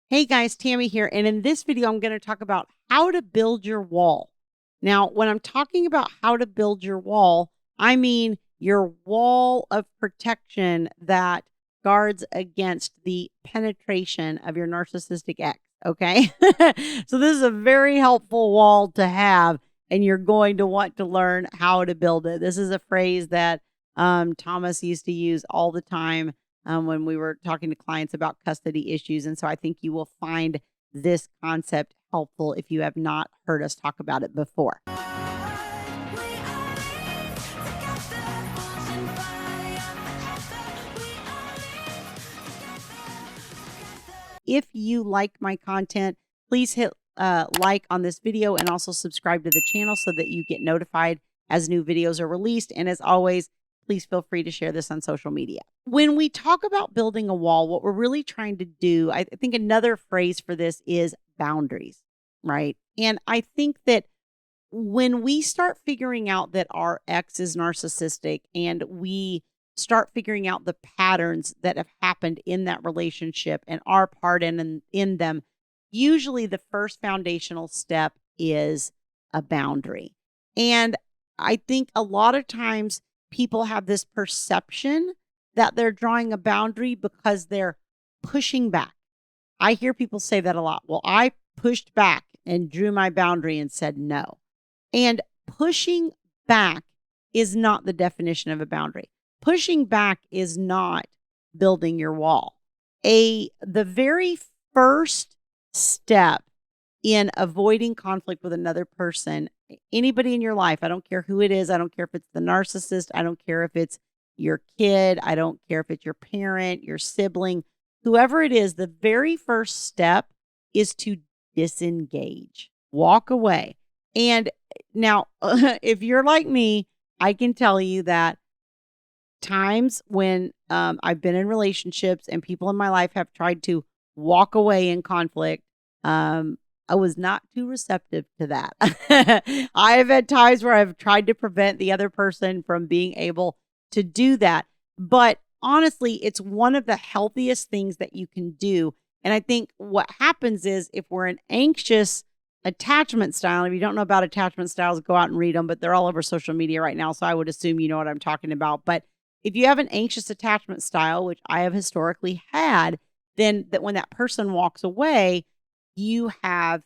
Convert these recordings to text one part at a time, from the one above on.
Hey guys, Tammy here. And in this video, I'm going to talk about how to build your wall. Now, when I'm talking about how to build your wall, I mean your wall of protection that guards against the penetration of your narcissistic ex. Okay. So this is a very helpful wall to have, and you're going to want to learn how to build it. This is a phrase that Thomas used to use all the time when we were talking to clients about custody issues. And so I think you will find this concept helpful if you have not heard us talk about it before. If you like my content, please hit like on this video and also subscribe to the channel so that you get notified as new videos are released. And as always, please feel free to share this on social media. When we talk about building a wall, what we're really trying to do, I think another phrase for this is boundaries, right? And I think that when we start figuring out that our ex is narcissistic and we start figuring out the patterns that have happened in that relationship and our part in them, usually the first foundational step is a boundary. And I think a lot of times people have this perception that they're drawing a boundary because they're pushing back. I hear people say that a lot. Well, I pushed back and drew my boundary and said no. And pushing back is not the definition of a boundary. Pushing back is not building your wall. The very first step in avoiding conflict with another person, anybody in your life, I don't care who it is. I don't care if it's the narcissist. I don't care if it's your kid. I don't care if it's your parent, your sibling, whoever it is. The very first step is to disengage, walk away. And now, if you're like me, I can tell you that times when I've been in relationships and people in my life have tried to walk away in conflict, I was not too receptive to that. I have had times where I've tried to prevent the other person from being able to do that. But honestly, it's one of the healthiest things that you can do. And I think what happens is if we're an anxious attachment style, and if you don't know about attachment styles, go out and read them, but they're all over social media right now. So I would assume you know what I'm talking about. But if you have an anxious attachment style, which I have historically had, then that when that person walks away, you have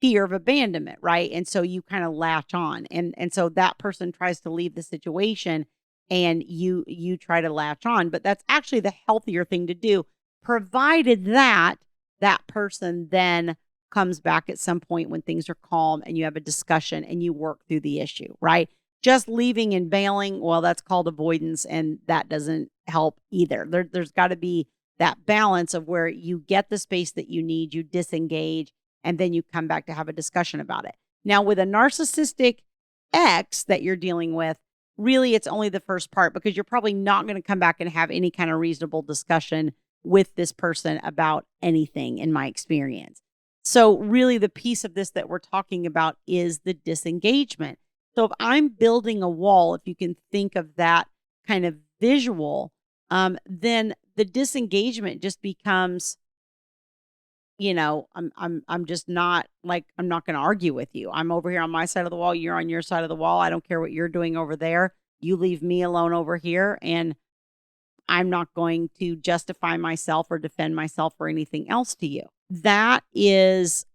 fear of abandonment, right? And so you kind of latch on. And so that person tries to leave the situation and you try to latch on. But that's actually the healthier thing to do, provided that that person then comes back at some point when things are calm and you have a discussion and you work through the issue, right? Just leaving and bailing, well, that's called avoidance, and that doesn't help either. There's got to be that balance of where you get the space that you need, you disengage, and then you come back to have a discussion about it. Now, with a narcissistic ex that you're dealing with, really it's only the first part, because you're probably not going to come back and have any kind of reasonable discussion with this person about anything, in my experience. So really the piece of this that we're talking about is the disengagement. So if I'm building a wall, if you can think of that kind of visual, then the disengagement just becomes, I'm just not like, I'm not going to argue with you. I'm over here on my side of the wall. You're on your side of the wall. I don't care what you're doing over there. You leave me alone over here. And I'm not going to justify myself or defend myself or anything else to you. That is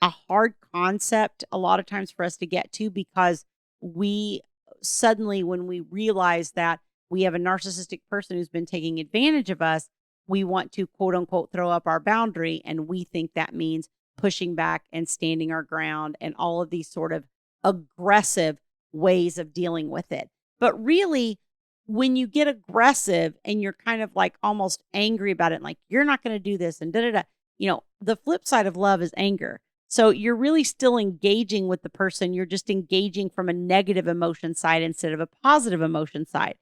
a hard concept a lot of times for us to get to, because we suddenly, when we realize that we have a narcissistic person who's been taking advantage of us, we want to quote unquote throw up our boundary. And we think that means pushing back and standing our ground and all of these sort of aggressive ways of dealing with it. But really, when you get aggressive and you're kind of like almost angry about it, like you're not going to do this and the flip side of love is anger. So you're really still engaging with the person. You're just engaging from a negative emotion side instead of a positive emotion side.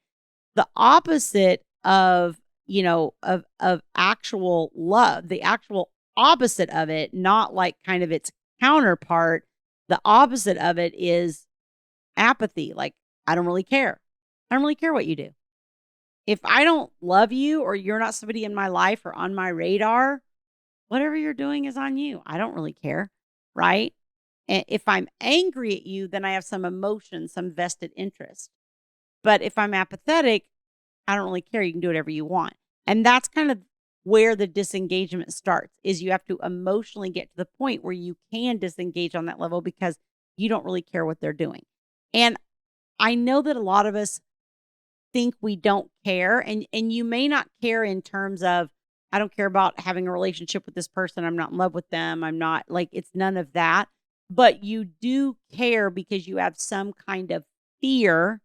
The opposite of actual love, the actual opposite of it, not like kind of its counterpart. The opposite of it is apathy. Like, I don't really care. I don't really care what you do. If I don't love you or you're not somebody in my life or on my radar, whatever you're doing is on you. I don't really care, right? And if I'm angry at you, then I have some emotion, some vested interest. But if I'm apathetic, I don't really care. You can do whatever you want. And that's kind of where the disengagement starts, is you have to emotionally get to the point where you can disengage on that level because you don't really care what they're doing. And I know that a lot of us think we don't care, and you may not care in terms of, I don't care about having a relationship with this person. I'm not in love with them. I'm not, like, it's none of that. But you do care because you have some kind of fear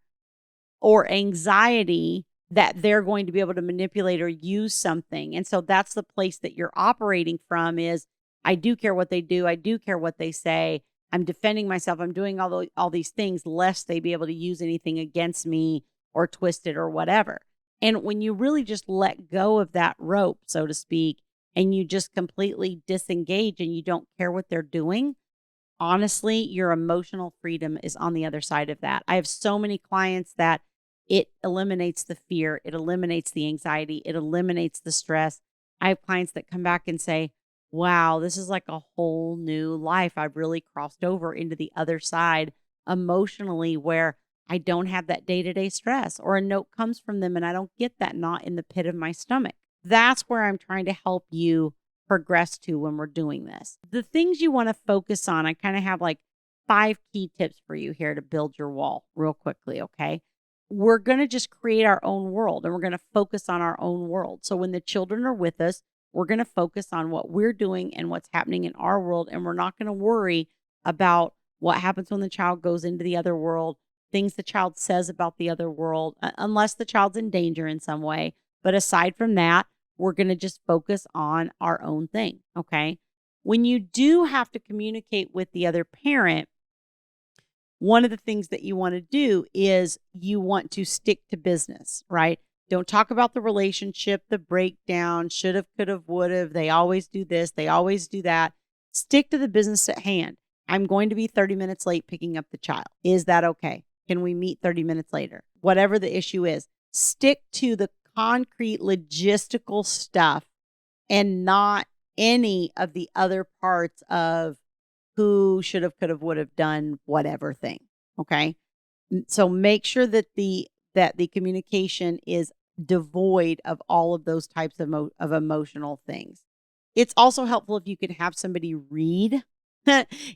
or anxiety that they're going to be able to manipulate or use something. And so that's the place that you're operating from, is I do care what they do. I do care what they say. I'm defending myself. I'm doing all these things lest they be able to use anything against me or twist it or whatever. And when you really just let go of that rope, so to speak, and you just completely disengage and you don't care what they're doing, honestly, your emotional freedom is on the other side of that. I have so many clients that it eliminates the fear, it eliminates the anxiety, it eliminates the stress. I have clients that come back and say, wow, this is like a whole new life. I've really crossed over into the other side emotionally, where I don't have that day-to-day stress, or a note comes from them and I don't get that knot in the pit of my stomach. That's where I'm trying to help you progress to when we're doing this. The things you want to focus on, I kind of have like 5 key tips for you here to build your wall real quickly, okay? We're going to just create our own world, and we're going to focus on our own world. So when the children are with us, we're going to focus on what we're doing and what's happening in our world, and we're not going to worry about what happens when the child goes into the other world, things the child says about the other world, unless the child's in danger in some way. But aside from that, we're going to just focus on our own thing, okay? When you do have to communicate with the other parent, one of the things that you want to do is you want to stick to business, right? Don't talk about the relationship, the breakdown, should have, could have, would have. They always do this, they always do that. Stick to the business at hand. I'm going to be 30 minutes late picking up the child. Is that okay? Can we meet 30 minutes later? Whatever the issue is, stick to the concrete logistical stuff and not any of the other parts of who should have, could have, would have done whatever thing. Okay. So make sure that the communication is devoid of all of those types of emotional things. It's also helpful if you could have somebody read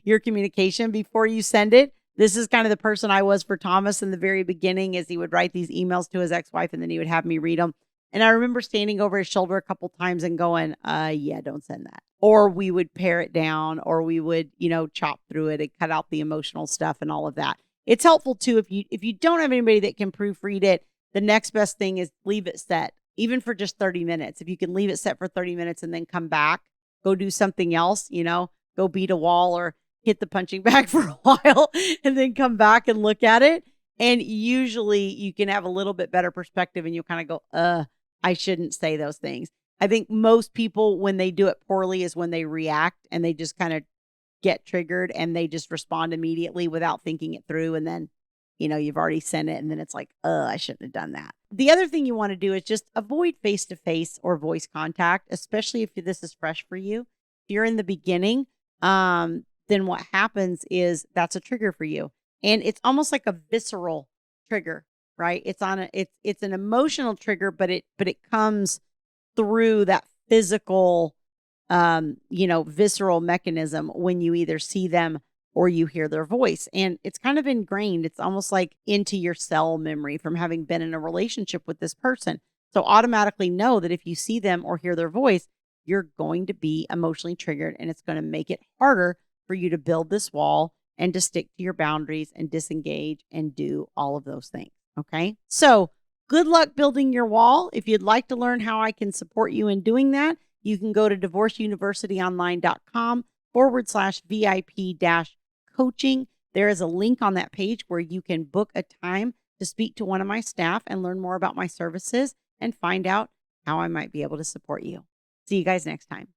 your communication before you send it. This is kind of the person I was for Thomas in the very beginning, as he would write these emails to his ex-wife and then he would have me read them. And I remember standing over his shoulder a couple times and going, yeah, don't send that. Or we would pare it down, or we would, chop through it and cut out the emotional stuff and all of that. It's helpful too, if you don't have anybody that can proofread it, the next best thing is leave it set, even for just 30 minutes. If you can leave it set for 30 minutes and then come back, go do something else, go beat a wall or hit the punching bag for a while and then come back and look at it. And usually you can have a little bit better perspective and you'll kind of go, I shouldn't say those things. I think most people, when they do it poorly, is when they react and they just kind of get triggered and they just respond immediately without thinking it through. And then, you've already sent it and then it's like, I shouldn't have done that. The other thing you want to do is just avoid face-to-face or voice contact, especially if this is fresh for you. If you're in the beginning, then what happens is that's a trigger for you. And it's almost like a visceral trigger, right? It's an emotional trigger, but it comes through that physical, visceral mechanism when you either see them or you hear their voice. And it's kind of ingrained. It's almost like into your cell memory from having been in a relationship with this person. So automatically know that if you see them or hear their voice, you're going to be emotionally triggered, and it's going to make it harder for you to build this wall and to stick to your boundaries and disengage and do all of those things. Okay. So good luck building your wall. If you'd like to learn how I can support you in doing that, you can go to divorceuniversityonline.com/VIP-coaching. There is a link on that page where you can book a time to speak to one of my staff and learn more about my services and find out how I might be able to support you. See you guys next time.